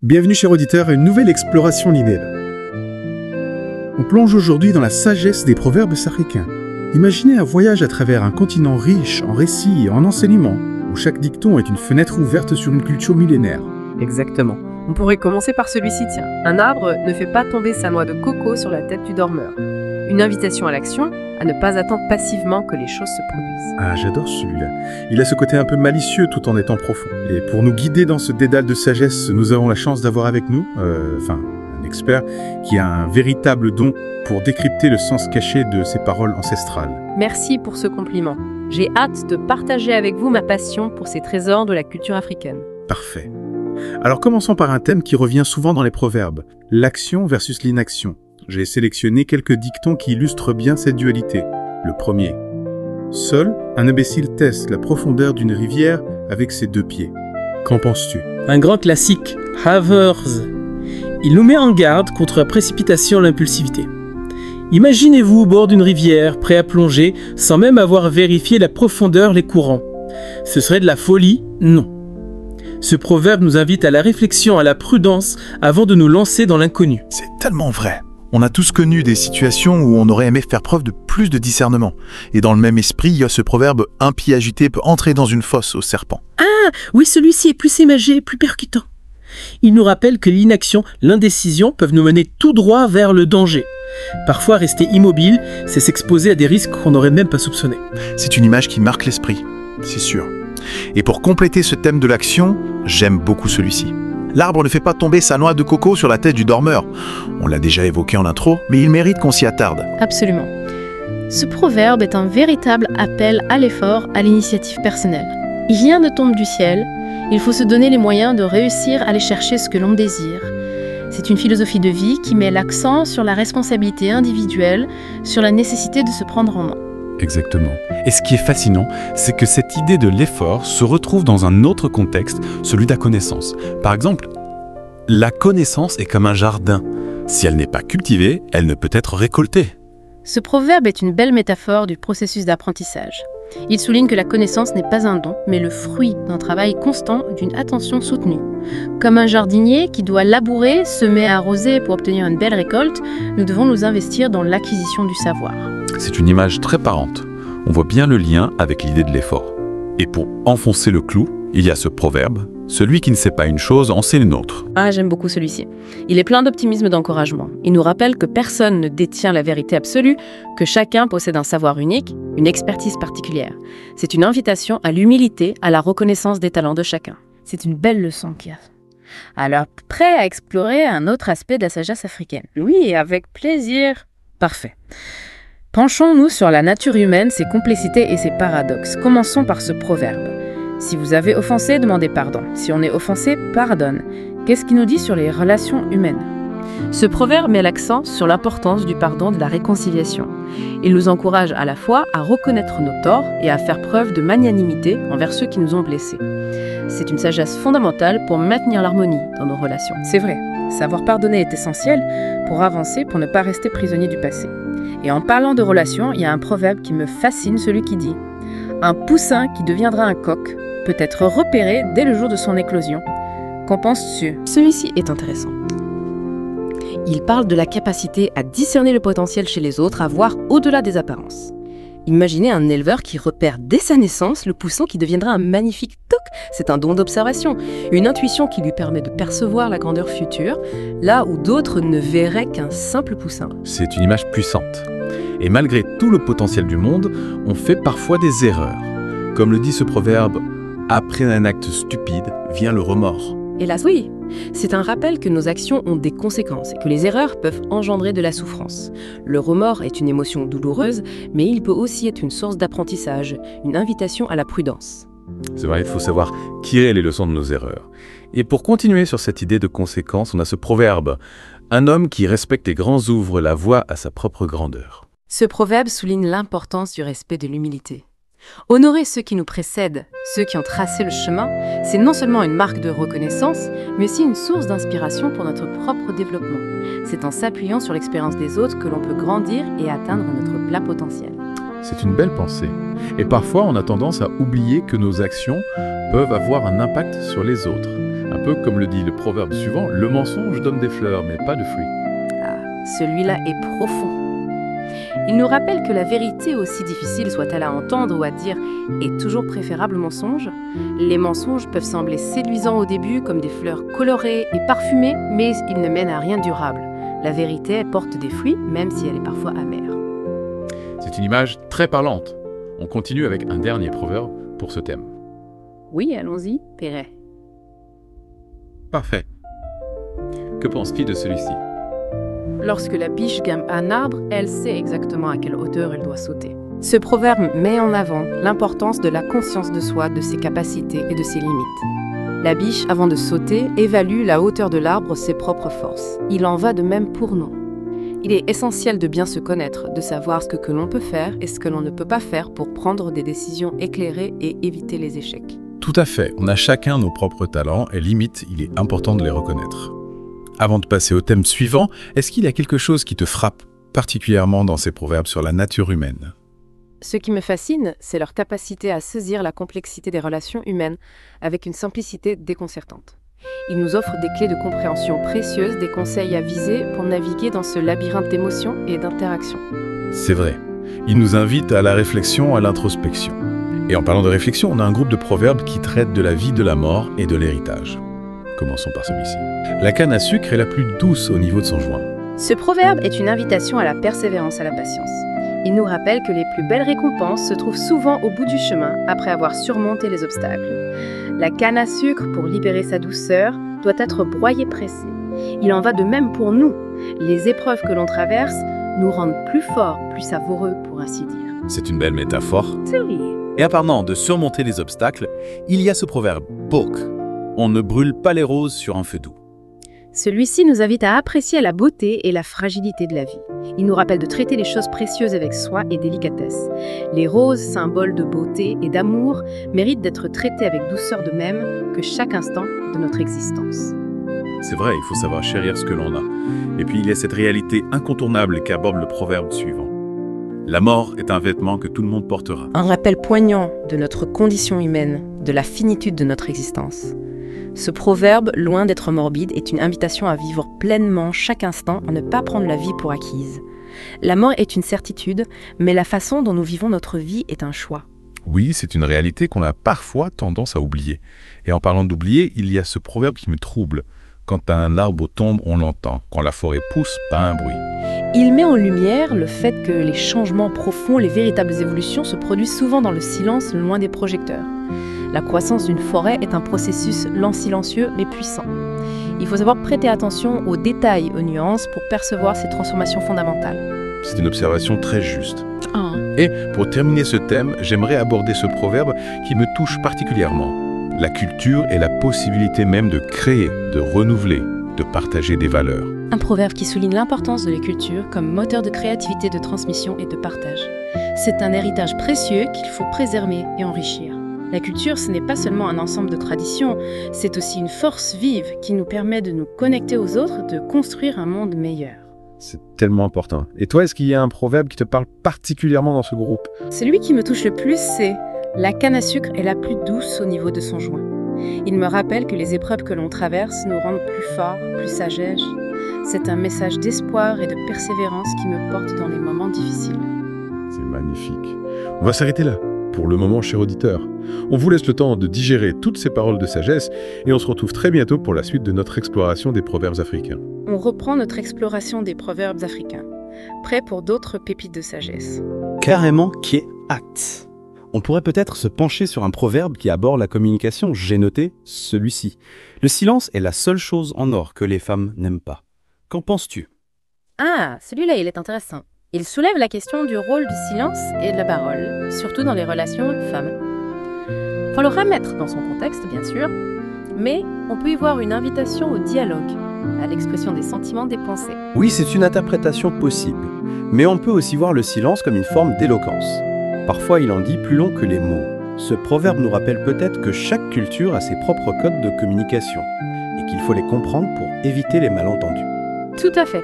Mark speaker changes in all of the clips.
Speaker 1: Bienvenue chers auditeurs à une nouvelle exploration linéaire. On plonge aujourd'hui dans la sagesse des proverbes africains. Imaginez un voyage à travers un continent riche en récits et en enseignements, où chaque dicton est une fenêtre ouverte sur une culture millénaire.
Speaker 2: Exactement. On pourrait commencer par celui-ci, tiens. Un arbre ne fait pas tomber sa noix de coco sur la tête du dormeur. Une invitation à l'action, à ne pas attendre passivement que les choses se produisent.
Speaker 1: Ah, j'adore celui-là. Il a ce côté un peu malicieux tout en étant profond. Et pour nous guider dans ce dédale de sagesse, nous avons la chance d'avoir avec nous, un expert qui a un véritable don pour décrypter le sens caché de ces paroles ancestrales.
Speaker 2: Merci pour ce compliment. J'ai hâte de partager avec vous ma passion pour ces trésors de la culture africaine.
Speaker 1: Parfait. Alors commençons par un thème qui revient souvent dans les proverbes, l'action versus l'inaction. J'ai sélectionné quelques dictons qui illustrent bien cette dualité. Le premier. Seul, un imbécile teste la profondeur d'une rivière avec ses deux pieds. Qu'en penses-tu?
Speaker 3: Un grand classique, Havers. Il nous met en garde contre la précipitation et l'impulsivité. Imaginez-vous au bord d'une rivière, prêt à plonger, sans même avoir vérifié la profondeur, les courants. Ce serait de la folie? Non. Ce proverbe nous invite à la réflexion, à la prudence, avant de nous lancer dans l'inconnu.
Speaker 4: C'est tellement vrai. On a tous connu des situations où on aurait aimé faire preuve de plus de discernement. Et dans le même esprit, il y a ce proverbe « Un pied agité peut entrer dans une fosse au serpent ».
Speaker 3: Ah, oui, celui-ci est plus imagé, plus percutant. Il nous rappelle que l'inaction, l'indécision peuvent nous mener tout droit vers le danger. Parfois, rester immobile, c'est s'exposer à des risques qu'on n'aurait même pas soupçonnés.
Speaker 4: C'est une image qui marque l'esprit, c'est sûr. Et pour compléter ce thème de l'action, j'aime beaucoup celui-ci. L'arbre ne fait pas tomber sa noix de coco sur la tête du dormeur. On l'a déjà évoqué en intro, mais il mérite qu'on s'y attarde.
Speaker 5: Absolument. Ce proverbe est un véritable appel à l'effort, à l'initiative personnelle. Rien ne tombe du ciel, il faut se donner les moyens de réussir à aller chercher ce que l'on désire. C'est une philosophie de vie qui met l'accent sur la responsabilité individuelle, sur la nécessité de se prendre en main.
Speaker 6: Exactement. Et ce qui est fascinant, c'est que cette idée de l'effort se retrouve dans un autre contexte, celui de la connaissance. Par exemple, la connaissance est comme un jardin. Si elle n'est pas cultivée, elle ne peut être récoltée.
Speaker 5: Ce proverbe est une belle métaphore du processus d'apprentissage. Il souligne que la connaissance n'est pas un don, mais le fruit d'un travail constant, d'une attention soutenue. Comme un jardinier qui doit labourer, semer, arroser pour obtenir une belle récolte, nous devons nous investir dans l'acquisition du savoir.
Speaker 6: C'est une image très parente. On voit bien le lien avec l'idée de l'effort. Et pour enfoncer le clou, il y a ce proverbe, « Celui qui ne sait pas une chose en sait une autre ».
Speaker 2: Ah, j'aime beaucoup celui-ci. Il est plein d'optimisme et d'encouragement. Il nous rappelle que personne ne détient la vérité absolue, que chacun possède un savoir unique, une expertise particulière. C'est une invitation à l'humilité, à la reconnaissance des talents de chacun.
Speaker 5: C'est une belle leçon, Kia. Alors, prêt à explorer un autre aspect de la sagesse africaine?
Speaker 2: Oui, avec plaisir.
Speaker 5: Parfait. Penchons-nous sur la nature humaine, ses complexités et ses paradoxes. Commençons par ce proverbe. Si vous avez offensé, demandez pardon. Si on est offensé, pardonne. Qu'est-ce qu'il nous dit sur les relations humaines?
Speaker 2: Ce proverbe met l'accent sur l'importance du pardon, de la réconciliation. Il nous encourage à la fois à reconnaître nos torts et à faire preuve de magnanimité envers ceux qui nous ont blessés. C'est une sagesse fondamentale pour maintenir l'harmonie dans nos relations.
Speaker 5: C'est vrai, savoir pardonner est essentiel pour avancer, pour ne pas rester prisonnier du passé. Et en parlant de relations, il y a un proverbe qui me fascine, celui qui dit « Un poussin qui deviendra un coq peut être repéré dès le jour de son éclosion. » Qu'en penses-tu?
Speaker 2: Celui-ci est intéressant. Il parle de la capacité à discerner le potentiel chez les autres, à voir au-delà des apparences. Imaginez un éleveur qui repère dès sa naissance le poussin qui deviendra un magnifique toc. C'est un don d'observation, une intuition qui lui permet de percevoir la grandeur future, là où d'autres ne verraient qu'un simple poussin.
Speaker 6: C'est une image puissante. Et malgré tout le potentiel du monde, on fait parfois des erreurs. Comme le dit ce proverbe, « Après un acte stupide, vient le remords ».
Speaker 2: Hélas oui, c'est un rappel que nos actions ont des conséquences et que les erreurs peuvent engendrer de la souffrance. Le remords est une émotion douloureuse, mais il peut aussi être une source d'apprentissage, une invitation à la prudence.
Speaker 6: C'est vrai, il faut savoir tirer les leçons de nos erreurs. Et pour continuer sur cette idée de conséquence, on a ce proverbe, « Un homme qui respecte les grands ouvre la voie à sa propre grandeur ».
Speaker 2: Ce proverbe souligne l'importance du respect de l'humilité. Honorer ceux qui nous précèdent, ceux qui ont tracé le chemin, c'est non seulement une marque de reconnaissance, mais aussi une source d'inspiration pour notre propre développement. C'est en s'appuyant sur l'expérience des autres que l'on peut grandir et atteindre notre plein potentiel.
Speaker 7: C'est une belle pensée. Et parfois, on a tendance à oublier que nos actions peuvent avoir un impact sur les autres. Un peu comme le dit le proverbe suivant, le mensonge donne des fleurs, mais pas de fruits.
Speaker 2: Ah, celui-là est profond. Il nous rappelle que la vérité, aussi difficile soit-elle à entendre ou à dire, est toujours préférable au mensonge. Les mensonges peuvent sembler séduisants au début, comme des fleurs colorées et parfumées, mais ils ne mènent à rien de durable. La vérité, elle porte des fruits, même si elle est parfois amère.
Speaker 7: C'est une image très parlante. On continue avec un dernier proverbe pour ce thème.
Speaker 2: Oui, allons-y, Perret.
Speaker 6: Parfait. Que penses-tu de celui-ci?
Speaker 2: Lorsque la biche grimpe un arbre, elle sait exactement à quelle hauteur elle doit sauter. Ce proverbe met en avant l'importance de la conscience de soi, de ses capacités et de ses limites. La biche, avant de sauter, évalue la hauteur de l'arbre, ses propres forces. Il en va de même pour nous. Il est essentiel de bien se connaître, de savoir ce que l'on peut faire et ce que l'on ne peut pas faire pour prendre des décisions éclairées et éviter les échecs.
Speaker 4: Tout à fait, on a chacun nos propres talents et limite, il est important de les reconnaître. Avant de passer au thème suivant, est-ce qu'il y a quelque chose qui te frappe particulièrement dans ces proverbes sur la nature humaine?
Speaker 2: Ce qui me fascine, c'est leur capacité à saisir la complexité des relations humaines avec une simplicité déconcertante. Ils nous offrent des clés de compréhension précieuses, des conseils à viser pour naviguer dans ce labyrinthe d'émotions et d'interactions.
Speaker 4: C'est vrai, ils nous invitent à la réflexion, à l'introspection. Et en parlant de réflexion, on a un groupe de proverbes qui traitent de la vie, de la mort et de l'héritage. Commençons par celui-ci. La canne à sucre est la plus douce au niveau de son joint.
Speaker 2: Ce proverbe est une invitation à la persévérance, à la patience. Il nous rappelle que les plus belles récompenses se trouvent souvent au bout du chemin, après avoir surmonté les obstacles. La canne à sucre, pour libérer sa douceur, doit être broyée pressée. Il en va de même pour nous. Les épreuves que l'on traverse nous rendent plus forts, plus savoureux, pour ainsi dire.
Speaker 6: C'est une belle métaphore.
Speaker 2: Oui.
Speaker 6: Et en parlant de surmonter les obstacles, il y a ce proverbe « Poke ». On ne brûle pas les roses sur un feu doux.
Speaker 2: Celui-ci nous invite à apprécier la beauté et la fragilité de la vie. Il nous rappelle de traiter les choses précieuses avec soin et délicatesse. Les roses, symboles de beauté et d'amour, méritent d'être traitées avec douceur de même que chaque instant de notre existence.
Speaker 4: C'est vrai, il faut savoir chérir ce que l'on a. Et puis il y a cette réalité incontournable qu'aborde le proverbe suivant. La mort est un vêtement que tout le monde portera.
Speaker 2: Un rappel poignant de notre condition humaine, de la finitude de notre existence. Ce proverbe, loin d'être morbide, est une invitation à vivre pleinement chaque instant, à ne pas prendre la vie pour acquise. La mort est une certitude, mais la façon dont nous vivons notre vie est un choix.
Speaker 4: Oui, c'est une réalité qu'on a parfois tendance à oublier. Et en parlant d'oublier, il y a ce proverbe qui me trouble. Quand un arbre tombe, on l'entend. Quand la forêt pousse, pas un bruit.
Speaker 2: Il met en lumière le fait que les changements profonds, les véritables évolutions se produisent souvent dans le silence, loin des projecteurs. La croissance d'une forêt est un processus lent, silencieux, mais puissant. Il faut savoir prêter attention aux détails, aux nuances pour percevoir ces transformations fondamentales.
Speaker 4: C'est une observation très juste. Et pour terminer ce thème, j'aimerais aborder ce proverbe qui me touche particulièrement. La culture est la possibilité même de créer, de renouveler, de partager des valeurs.
Speaker 2: Un proverbe qui souligne l'importance de la culture comme moteur de créativité, de transmission et de partage. C'est un héritage précieux qu'il faut préserver et enrichir. La culture, ce n'est pas seulement un ensemble de traditions, c'est aussi une force vive qui nous permet de nous connecter aux autres, de construire un monde meilleur.
Speaker 8: C'est tellement important. Et toi, est-ce qu'il y a un proverbe qui te parle particulièrement dans ce groupe?
Speaker 2: Celui qui me touche le plus, c'est « La canne à sucre est la plus douce au niveau de son joint ». Il me rappelle que les épreuves que l'on traverse nous rendent plus forts, plus sages. C'est un message d'espoir et de persévérance qui me porte dans les moments difficiles.
Speaker 8: C'est magnifique. On va s'arrêter là. Pour le moment, cher auditeur. On vous laisse le temps de digérer toutes ces paroles de sagesse et on se retrouve très bientôt pour la suite de notre exploration des proverbes africains.
Speaker 2: On reprend notre exploration des proverbes africains, prêt pour d'autres pépites de sagesse.
Speaker 9: Carrément qui est acte. On pourrait peut-être se pencher sur un proverbe qui aborde la communication. J'ai noté celui-ci. Le silence est la seule chose en or que les femmes n'aiment pas. Qu'en penses-tu?
Speaker 2: Ah, celui-là, il est intéressant. Il soulève la question du rôle du silence et de la parole, surtout dans les relations femmes. Faut le remettre dans son contexte, bien sûr, mais on peut y voir une invitation au dialogue, à l'expression des sentiments, des pensées.
Speaker 9: Oui, c'est une interprétation possible. Mais on peut aussi voir le silence comme une forme d'éloquence. Parfois, il en dit plus long que les mots. Ce proverbe nous rappelle peut-être que chaque culture a ses propres codes de communication et qu'il faut les comprendre pour éviter les malentendus.
Speaker 2: Tout à fait.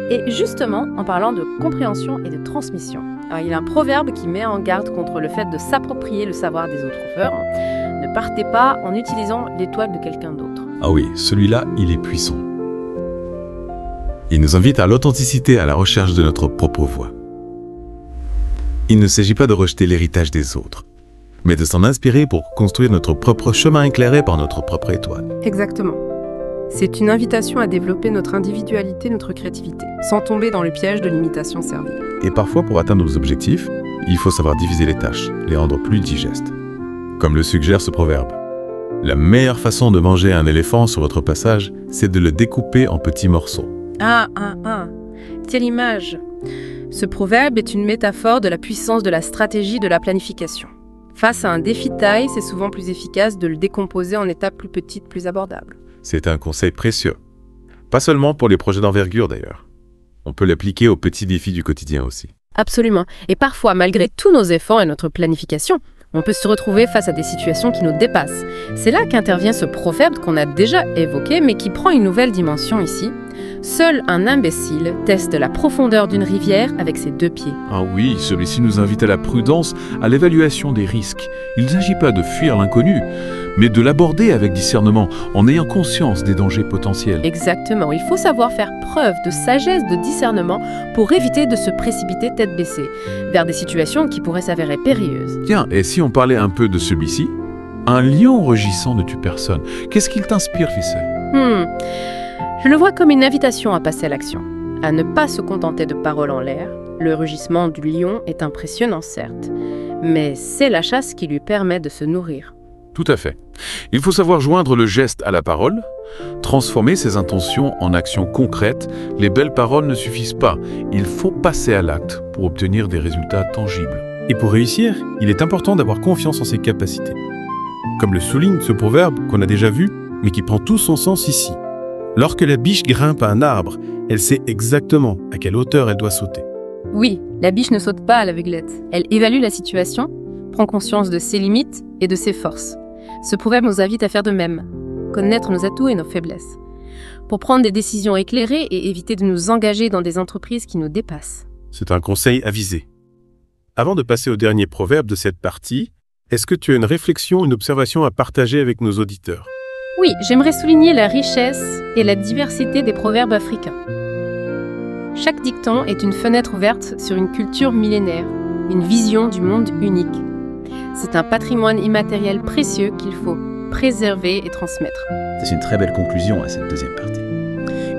Speaker 2: Et justement, en parlant de compréhension et de transmission, il y a un proverbe qui met en garde contre le fait de s'approprier le savoir des autres. Ne partez pas en utilisant l'étoile de quelqu'un d'autre.
Speaker 6: Ah oui, celui-là, il est puissant. Il nous invite à l'authenticité, à la recherche de notre propre voie. Il ne s'agit pas de rejeter l'héritage des autres, mais de s'en inspirer pour construire notre propre chemin éclairé par notre propre étoile.
Speaker 2: Exactement. C'est une invitation à développer notre individualité, notre créativité, sans tomber dans le piège de l'imitation servile.
Speaker 6: Et parfois, pour atteindre nos objectifs, il faut savoir diviser les tâches, les rendre plus digestes. Comme le suggère ce proverbe. La meilleure façon de manger un éléphant sur votre passage, c'est de le découper en petits morceaux.
Speaker 2: Quelle image! Ce proverbe est une métaphore de la puissance de la stratégie de la planification. Face à un défi de taille, c'est souvent plus efficace de le décomposer en étapes plus petites, plus abordables.
Speaker 6: C'est un conseil précieux. Pas seulement pour les projets d'envergure d'ailleurs. On peut l'appliquer aux petits défis du quotidien aussi.
Speaker 2: Absolument. Et parfois, malgré tous nos efforts et notre planification, on peut se retrouver face à des situations qui nous dépassent. C'est là qu'intervient ce proverbe qu'on a déjà évoqué, mais qui prend une nouvelle dimension ici. Seul un imbécile teste la profondeur d'une rivière avec ses 2 pieds.
Speaker 7: Ah oui, celui-ci nous invite à la prudence, à l'évaluation des risques. Il ne s'agit pas de fuir l'inconnu, mais de l'aborder avec discernement, en ayant conscience des dangers potentiels.
Speaker 2: Exactement, il faut savoir faire preuve de sagesse, de discernement pour éviter de se précipiter tête baissée vers des situations qui pourraient s'avérer périlleuses.
Speaker 7: Tiens, et si on parlait un peu de celui-ci? Un lion rugissant ne tue personne. Qu'est-ce qu'il t'inspire, Ficelle?
Speaker 2: Je le vois comme une invitation à passer à l'action, à ne pas se contenter de paroles en l'air. Le rugissement du lion est impressionnant, certes, mais c'est la chasse qui lui permet de se nourrir.
Speaker 7: Tout à fait. Il faut savoir joindre le geste à la parole, transformer ses intentions en actions concrètes. Les belles paroles ne suffisent pas. Il faut passer à l'acte pour obtenir des résultats tangibles.
Speaker 1: Et pour réussir, il est important d'avoir confiance en ses capacités. Comme le souligne ce proverbe qu'on a déjà vu, mais qui prend tout son sens ici. Lorsque la biche grimpe à un arbre, elle sait exactement à quelle hauteur elle doit sauter.
Speaker 2: Oui, la biche ne saute pas à l'aveuglette. Elle évalue la situation, prend conscience de ses limites et de ses forces. Ce proverbe nous invite à faire de même, connaître nos atouts et nos faiblesses, pour prendre des décisions éclairées et éviter de nous engager dans des entreprises qui nous dépassent.
Speaker 1: C'est un conseil avisé. Avant de passer au dernier proverbe de cette partie, est-ce que tu as une réflexion, une observation à partager avec nos auditeurs ?
Speaker 2: Oui, j'aimerais souligner la richesse et la diversité des proverbes africains. Chaque dicton est une fenêtre ouverte sur une culture millénaire, une vision du monde unique. C'est un patrimoine immatériel précieux qu'il faut préserver et transmettre.
Speaker 10: C'est une très belle conclusion à cette deuxième partie.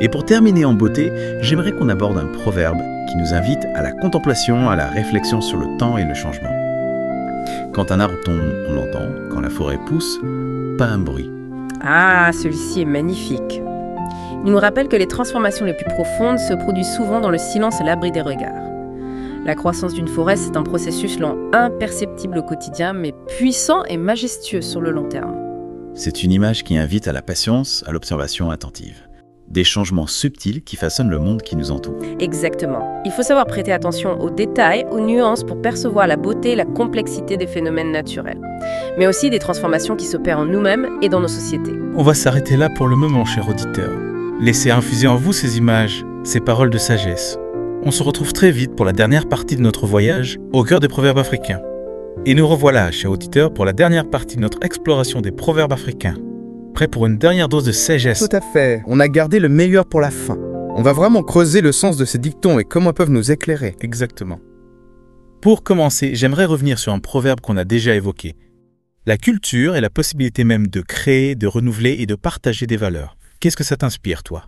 Speaker 10: Et pour terminer en beauté, j'aimerais qu'on aborde un proverbe qui nous invite à la contemplation, à la réflexion sur le temps et le changement. Quand un arbre tombe, on l'entend. Quand la forêt pousse, pas un bruit.
Speaker 2: Ah, celui-ci est magnifique. Il nous rappelle que les transformations les plus profondes se produisent souvent dans le silence à l'abri des regards. La croissance d'une forêt, c'est un processus lent, imperceptible au quotidien, mais puissant et majestueux sur le long terme.
Speaker 10: C'est une image qui invite à la patience, à l'observation attentive. Des changements subtils qui façonnent le monde qui nous entoure.
Speaker 2: Exactement. Il faut savoir prêter attention aux détails, aux nuances pour percevoir la beauté et la complexité des phénomènes naturels, mais aussi des transformations qui s'opèrent en nous-mêmes et dans nos sociétés.
Speaker 11: On va s'arrêter là pour le moment, chers auditeurs. Laissez infuser en vous ces images, ces paroles de sagesse. On se retrouve très vite pour la dernière partie de notre voyage au cœur des proverbes africains. Et nous revoilà, chers auditeurs, pour la dernière partie de notre exploration des proverbes africains. Prêt pour une dernière dose de sagesse.
Speaker 12: Tout à fait. On a gardé le meilleur pour la fin. On va vraiment creuser le sens de ces dictons et comment ils peuvent nous éclairer.
Speaker 11: Exactement. Pour commencer, j'aimerais revenir sur un proverbe qu'on a déjà évoqué. La culture est la possibilité même de créer, de renouveler et de partager des valeurs. Qu'est-ce que ça t'inspire, toi ?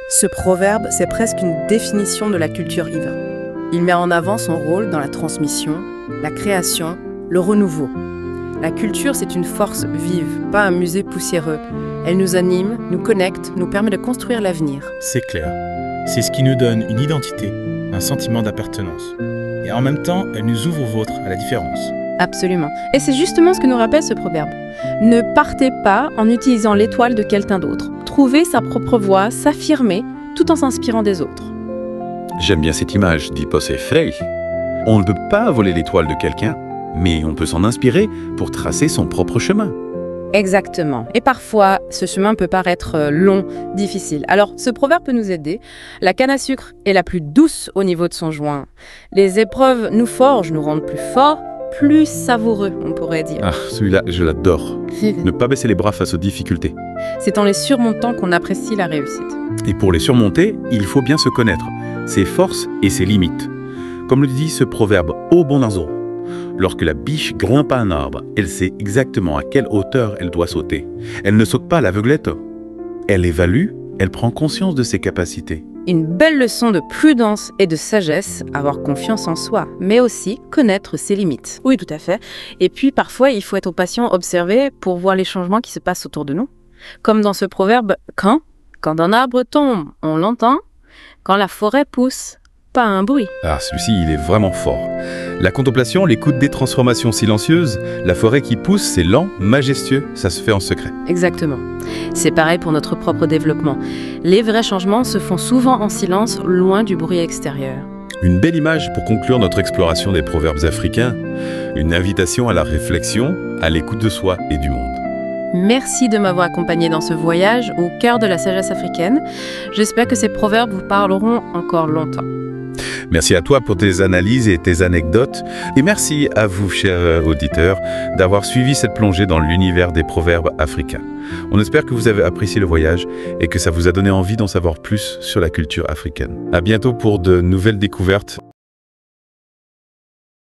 Speaker 2: Ce proverbe, c'est presque une définition de la culture Iva. Il met en avant son rôle dans la transmission, la création, le renouveau. La culture, c'est une force vive, pas un musée poussiéreux. Elle nous anime, nous connecte, nous permet de construire l'avenir.
Speaker 11: C'est clair. C'est ce qui nous donne une identité, un sentiment d'appartenance. Et en même temps, elle nous ouvre aux autres, à la différence.
Speaker 2: Absolument. Et c'est justement ce que nous rappelle ce proverbe. Ne partez pas en utilisant l'étoile de quelqu'un d'autre. Trouvez sa propre voie, s'affirmer, tout en s'inspirant des autres.
Speaker 6: J'aime bien cette image, dit Posé Frey. On ne peut pas voler l'étoile de quelqu'un, mais on peut s'en inspirer pour tracer son propre chemin.
Speaker 2: Exactement. Et parfois, ce chemin peut paraître long, difficile. Alors, ce proverbe peut nous aider. La canne à sucre est la plus douce au niveau de son joint. Les épreuves nous forgent, nous rendent plus forts, plus savoureux, on pourrait dire.
Speaker 8: Ah, celui-là, je l'adore. Ne pas baisser les bras face aux difficultés.
Speaker 2: C'est en les surmontant qu'on apprécie la réussite.
Speaker 4: Et pour les surmonter, il faut bien se connaître, ses forces et ses limites. Comme le dit ce proverbe au bon nazo, lorsque la biche grimpe à un arbre, elle sait exactement à quelle hauteur elle doit sauter. Elle ne saute pas à l'aveuglette. Elle évalue, elle prend conscience de ses capacités.
Speaker 2: Une belle leçon de prudence et de sagesse, avoir confiance en soi, mais aussi connaître ses limites.
Speaker 13: Oui, tout à fait. Et puis parfois, il faut être patient, observer pour voir les changements qui se passent autour de nous. Comme dans ce proverbe, quand un arbre tombe, on l'entend. Quand la forêt pousse, pas un bruit.
Speaker 9: Ah, celui-ci, il est vraiment fort. La contemplation, l'écoute des transformations silencieuses, la forêt qui pousse, c'est lent, majestueux, ça se fait en secret.
Speaker 2: Exactement. C'est pareil pour notre propre développement. Les vrais changements se font souvent en silence, loin du bruit extérieur.
Speaker 9: Une belle image pour conclure notre exploration des proverbes africains, une invitation à la réflexion, à l'écoute de soi et du monde.
Speaker 2: Merci de m'avoir accompagné dans ce voyage au cœur de la sagesse africaine. J'espère que ces proverbes vous parleront encore longtemps.
Speaker 9: Merci à toi pour tes analyses et tes anecdotes. Et merci à vous, chers auditeurs, d'avoir suivi cette plongée dans l'univers des proverbes africains. On espère que vous avez apprécié le voyage et que ça vous a donné envie d'en savoir plus sur la culture africaine. À bientôt pour de nouvelles découvertes.